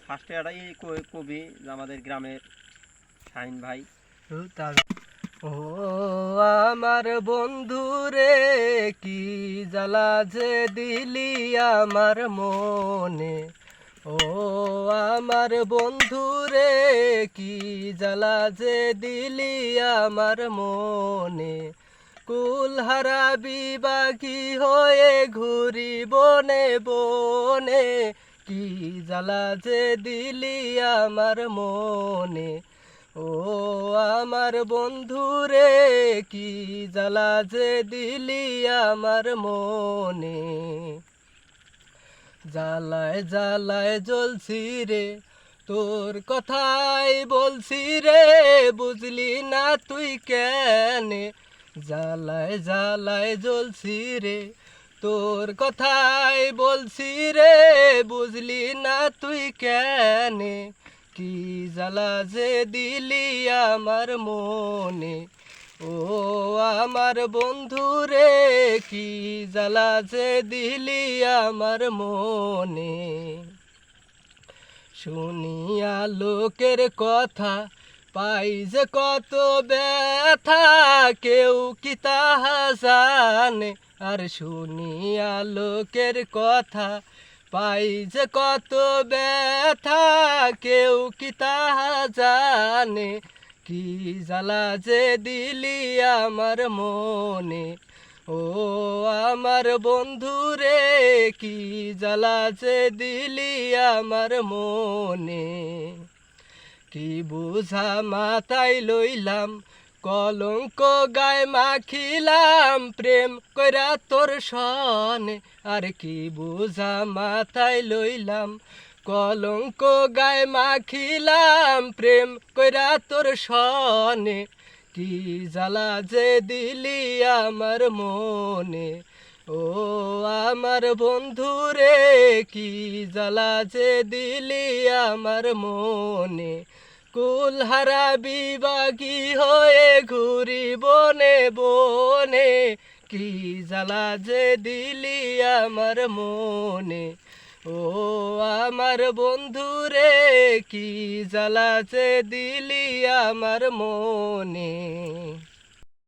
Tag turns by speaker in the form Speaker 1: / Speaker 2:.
Speaker 1: ফার্স্টে এটাই কবি আমাদের গ্রামের শাহিন ভাই।
Speaker 2: ও আমার বন্ধু রে, কি জ্বালা যে দিলি আমার মনে। ও আমার বন্ধু রে, কি জ্বালা যে দিলি আমার মনে। কুল হারাবি বাকি হয়ে ঘুরি বনে বনে, কি জ্বালা যে দিলি আমার মনে। ও আমার বন্ধু রে, কি জ্বালা যে দিলি আমার মনে। জ্বালায় জ্বালায় জ্বলছি রে, তোর কথাই বলছি রে, বুঝলি না তুই কেনে। জ্বালায় জ্বালায় জ্বলছি রে, তোর কথাই বলছি রে, বুঝলি না তুই কেনে। কি জ্বালা যে দিলি আমার মনে। ও আমার বন্ধু রে, কি জ্বালা যে দিলি আমার মনে। শুনিয়া লোকের কথা পাই যে কত ব্যথা, কেউ কি তাহা জানে। আর শুনিয়া লোকের কথা পাই যে কত ব্যথা, কেউ কি তাহা জানে। কি জ্বালা যে দিলি আমার মনে। ও আমার বন্ধু রে, কি জ্বালা যে দিলি আমার মনে। কি বুঝা মাথায় লইলাম, কলঙ্ক গায়ে মাখিলাম, প্রেম কইরা তোর সনে। আর কি বুঝা মাথায় লইলাম, কলঙ্ক গায়ে মাখিলাম, প্রেম কইরা তোর সনে। কি জ্বালা যে দিলি আমার মনে। ও আমার বন্ধু রে, কি জ্বালা যে দিলি আমার মনে। কুল হারাবি বাকি হয়ে ঘুরি বনে বনে, কি জ্বালা যে দিলি আমার মনে। ও আমার বন্ধু রে, কি জ্বালা যে দিলি আমার মনে।